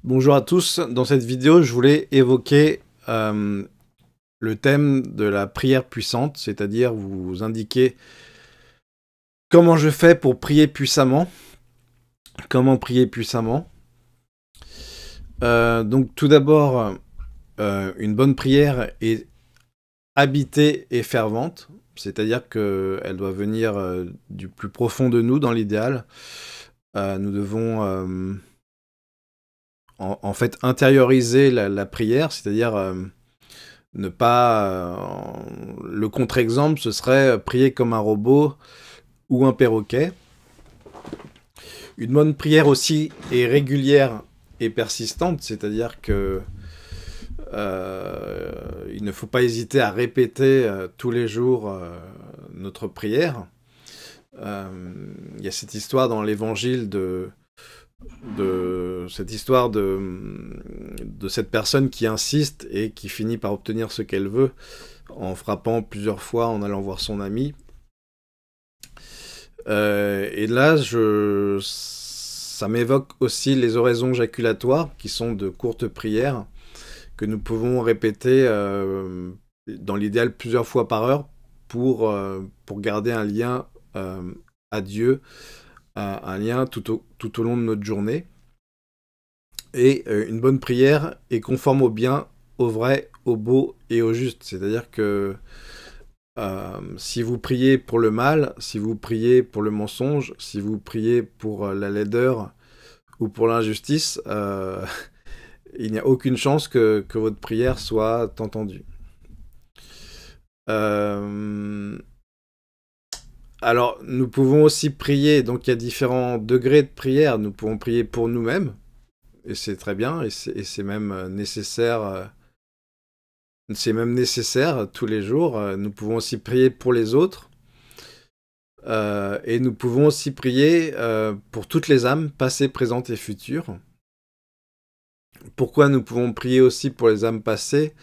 Bonjour à tous, dans cette vidéo je voulais évoquer le thème de la prière puissante, c'est-à-dire vous indiquer comment je fais pour prier puissamment, comment prier puissamment. Donc tout d'abord, une bonne prière est habitée et fervente, c'est-à-dire qu'elle doit venir du plus profond de nous dans l'idéal. Nous devons en fait intérioriser la prière, c'est-à-dire ne pas... le contre-exemple, ce serait prier comme un robot ou un perroquet. Une bonne prière aussi est régulière et persistante, c'est-à-dire que il ne faut pas hésiter à répéter tous les jours notre prière. Il y a cette histoire dans l'évangile cette histoire de cette personne qui insiste et qui finit par obtenir ce qu'elle veut en frappant plusieurs fois, en allant voir son ami. Et là, ça m'évoque aussi les oraisons jaculatoires, qui sont de courtes prières, que nous pouvons répéter dans l'idéal plusieurs fois par heure pour garder un lien à Dieu, un lien tout au long de notre journée. Et une bonne prière est conforme au bien, au vrai, au beau et au juste. C'est-à-dire que si vous priez pour le mal, si vous priez pour le mensonge, si vous priez pour la laideur ou pour l'injustice, il n'y a aucune chance que votre prière soit entendue. Alors, nous pouvons aussi prier, donc il y a différents degrés de prière. Nous pouvons prier pour nous-mêmes, et c'est très bien, et c'est même nécessaire. C'est même nécessaire tous les jours. Nous pouvons aussi prier pour les autres. Et nous pouvons aussi prier pour toutes les âmes, passées, présentes et futures. Pourquoi nous pouvons prier aussi pour les âmes passées?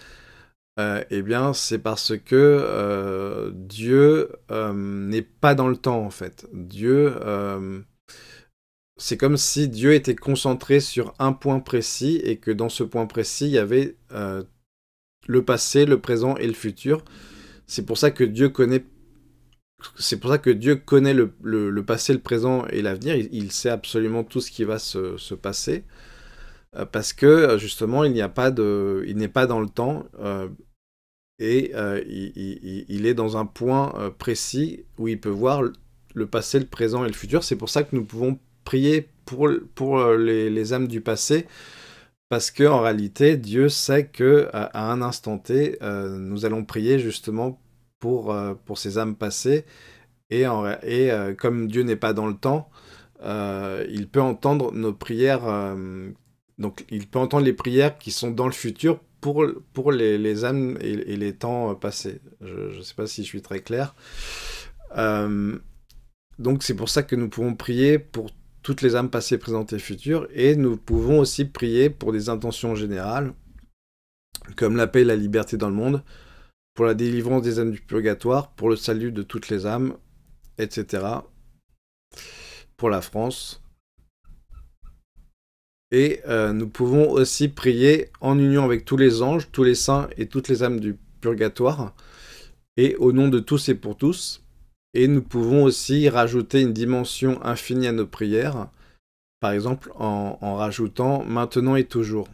Eh bien, c'est parce que Dieu n'est pas dans le temps, en fait. C'est comme si Dieu était concentré sur un point précis et que dans ce point précis, il y avait le passé, le présent et le futur. C'est pour ça que Dieu connaît le passé, le présent et l'avenir. Il sait absolument tout ce qui va se passer. Parce que, justement, il n'est pas dans le temps. Et il est dans un point précis où il peut voir le passé, le présent et le futur. C'est pour ça que nous pouvons prier pour les âmes du passé. Parce qu'en réalité, Dieu sait qu'à un instant T, nous allons prier justement pour ces âmes passées. Et comme Dieu n'est pas dans le temps, il peut entendre nos prières. Donc il peut entendre les prières qui sont dans le futur pour les âmes et les temps passés. Je ne sais pas si je suis très clair. Donc c'est pour ça que nous pouvons prier pour toutes les âmes passées, présentes et futures, et nous pouvons aussi prier pour des intentions générales, comme la paix et la liberté dans le monde, pour la délivrance des âmes du purgatoire, pour le salut de toutes les âmes, etc., pour la France. Et nous pouvons aussi prier en union avec tous les anges, tous les saints et toutes les âmes du purgatoire, et au nom de tous et pour tous. Et nous pouvons aussi rajouter une dimension infinie à nos prières, par exemple en rajoutant « maintenant et toujours ».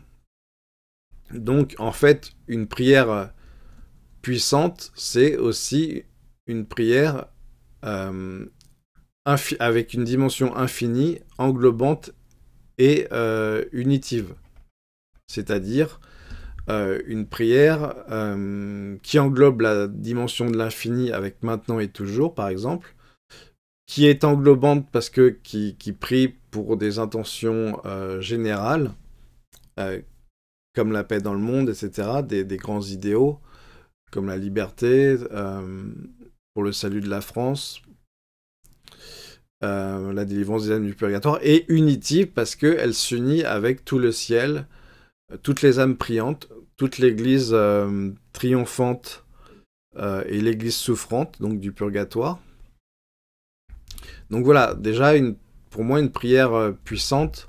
Donc en fait, une prière puissante, c'est aussi une prière avec une dimension infinie, englobante et unitive. C'est-à-dire une prière qui englobe la dimension de l'infini avec maintenant et toujours, par exemple, qui est englobante parce que qui prie pour des intentions générales, comme la paix dans le monde, etc., des grands idéaux, comme la liberté, pour le salut de la France, la délivrance des âmes du purgatoire, et unitive parce qu'elle s'unit avec tout le ciel, toutes les âmes priantes, toute l'église triomphante et l'église souffrante, donc du purgatoire. Donc voilà, déjà, pour moi, une prière puissante,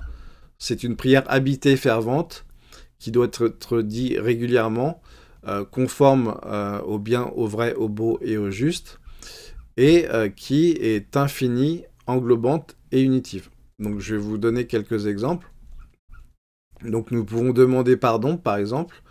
C'est une prière habitée et fervente qui doit être dit régulièrement, conforme au bien, au vrai, au beau et au juste, et qui est infinie, englobante et unitive. Donc je vais vous donner quelques exemples. Donc nous pouvons demander pardon, par exemple.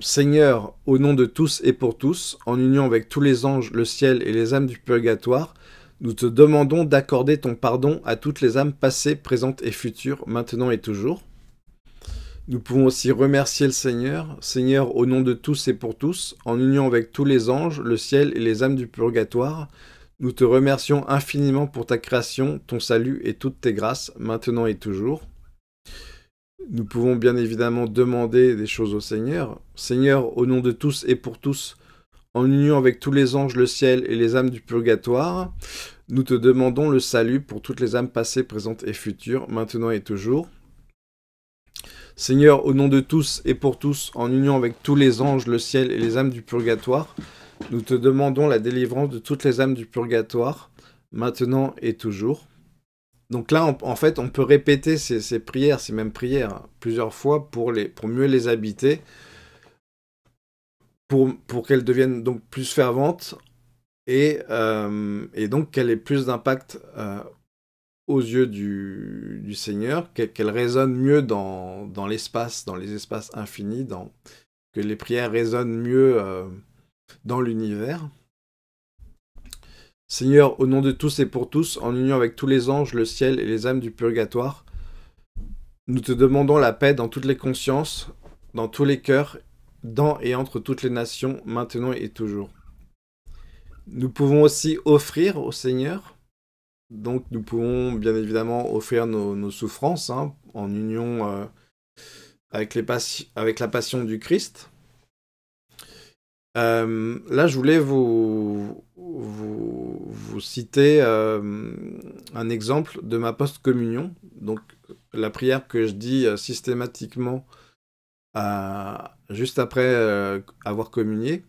Seigneur, au nom de tous et pour tous, en union avec tous les anges, le ciel et les âmes du purgatoire, nous te demandons d'accorder ton pardon à toutes les âmes passées, présentes et futures, maintenant et toujours. Nous pouvons aussi remercier le Seigneur. Seigneur, au nom de tous et pour tous, en union avec tous les anges, le ciel et les âmes du purgatoire, nous te remercions infiniment pour ta création, ton salut et toutes tes grâces, maintenant et toujours. Nous pouvons bien évidemment demander des choses au Seigneur. Seigneur, au nom de tous et pour tous, en union avec tous les anges, le ciel et les âmes du purgatoire, nous te demandons le salut pour toutes les âmes passées, présentes et futures, maintenant et toujours. Seigneur, au nom de tous et pour tous, en union avec tous les anges, le ciel et les âmes du purgatoire, nous te demandons la délivrance de toutes les âmes du purgatoire, maintenant et toujours. Donc là, en fait, on peut répéter ces prières, ces mêmes prières, plusieurs fois pour mieux les habiter, pour qu'elles deviennent donc plus ferventes et donc qu'elles aient plus d'impact aux yeux du Seigneur, qu'elles résonnent mieux dans l'espace, dans les espaces infinis, que les prières résonnent mieux dans l'univers. Seigneur, au nom de tous et pour tous, en union avec tous les anges, le ciel et les âmes du purgatoire, nous te demandons la paix dans toutes les consciences, dans tous les cœurs, dans et entre toutes les nations, maintenant et toujours. Nous pouvons aussi offrir au Seigneur, donc nous pouvons bien évidemment offrir nos souffrances, hein, en union avec la passion du Christ. Là, je voulais vous citer un exemple de ma post-communion. Donc, la prière que je dis systématiquement juste après avoir communié.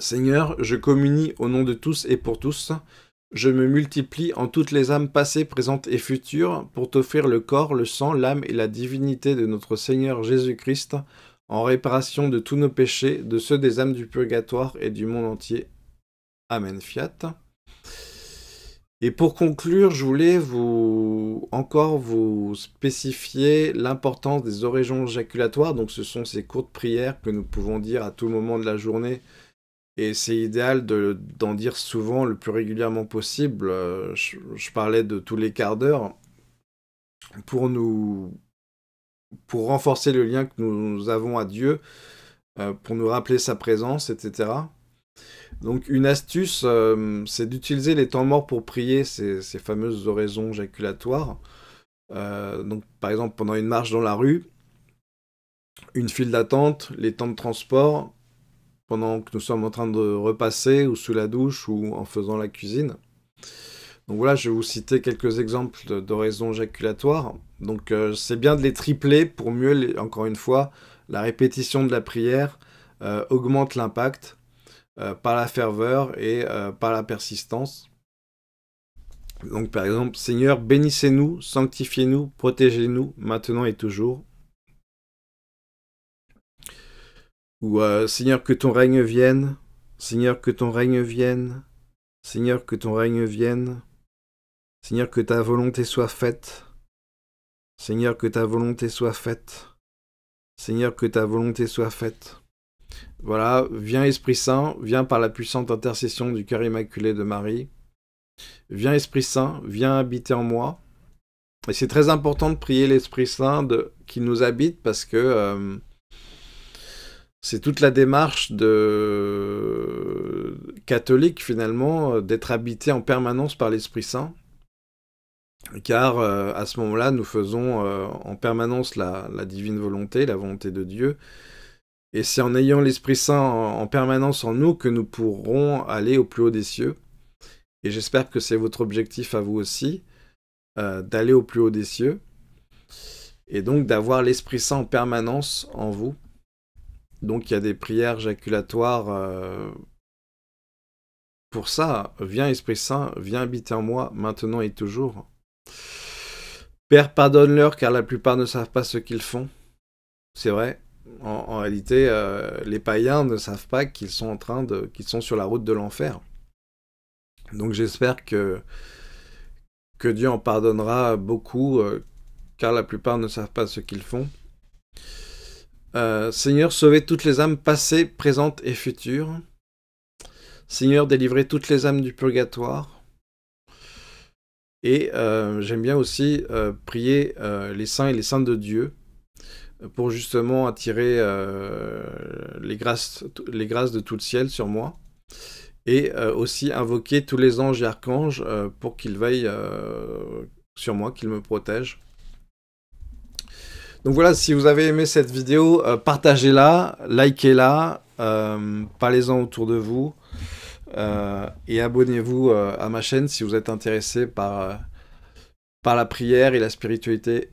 Seigneur, je communie au nom de tous et pour tous. Je me multiplie en toutes les âmes passées, présentes et futures pour t'offrir le corps, le sang, l'âme et la divinité de notre Seigneur Jésus-Christ, en réparation de tous nos péchés, de ceux des âmes du purgatoire et du monde entier. Amen, fiat. Et pour conclure, je voulais encore vous spécifier l'importance des oraisons jaculatoires. Donc ce sont ces courtes prières que nous pouvons dire à tout moment de la journée. Et c'est idéal d'en dire souvent, le plus régulièrement possible. Je parlais de tous les quarts d'heure. Pour renforcer le lien que nous avons à Dieu, pour nous rappeler sa présence, etc. Donc une astuce, c'est d'utiliser les temps morts pour prier ces fameuses oraisons jaculatoires. Donc par exemple pendant une marche dans la rue, une file d'attente, les temps de transport, pendant que nous sommes en train de repasser, ou sous la douche, ou en faisant la cuisine. Donc voilà, je vais vous citer quelques exemples d'oraisons jaculatoires. Donc c'est bien de les tripler pour mieux, encore une fois, la répétition de la prière augmente l'impact par la ferveur et par la persistance. Donc par exemple, Seigneur, bénissez-nous, sanctifiez-nous, protégez-nous, maintenant et toujours. Ou Seigneur, que ton règne vienne, Seigneur, que ton règne vienne, Seigneur, que ton règne vienne, Seigneur, que ta volonté soit faite, Seigneur, que ta volonté soit faite, Seigneur, que ta volonté soit faite. Voilà, viens Esprit Saint, viens par la puissante intercession du cœur immaculé de Marie. Viens Esprit Saint, viens habiter en moi. Et c'est très important de prier l'Esprit Saint qui nous habite parce que c'est toute la démarche catholique finalement, d'être habité en permanence par l'Esprit Saint. Car à ce moment-là, nous faisons en permanence la divine volonté, la volonté de Dieu. Et c'est en ayant l'Esprit Saint en permanence en nous que nous pourrons aller au plus haut des cieux. Et j'espère que c'est votre objectif à vous aussi, d'aller au plus haut des cieux. Et donc d'avoir l'Esprit Saint en permanence en vous. Donc il y a des prières jaculatoires pour ça. Viens Esprit Saint, viens habiter en moi, maintenant et toujours. Père, pardonne-leur, car la plupart ne savent pas ce qu'ils font. C'est vrai. En réalité, les païens ne savent pas qu'ils sont qu'ils sont sur la route de l'enfer. Donc j'espère que Dieu en pardonnera beaucoup, car la plupart ne savent pas ce qu'ils font. Seigneur, sauvez toutes les âmes passées, présentes et futures. Seigneur, délivrez toutes les âmes du purgatoire. Et j'aime bien aussi prier les saints et les saintes de Dieu pour justement attirer les grâces de tout le ciel sur moi. Et aussi invoquer tous les anges et archanges pour qu'ils veillent sur moi, qu'ils me protègent. Donc voilà, si vous avez aimé cette vidéo, partagez-la, likez-la, parlez-en autour de vous, et abonnez-vous à ma chaîne si vous êtes intéressé par la prière et la spiritualité,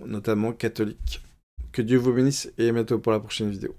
notamment catholique. Que Dieu vous bénisse et à bientôt pour la prochaine vidéo.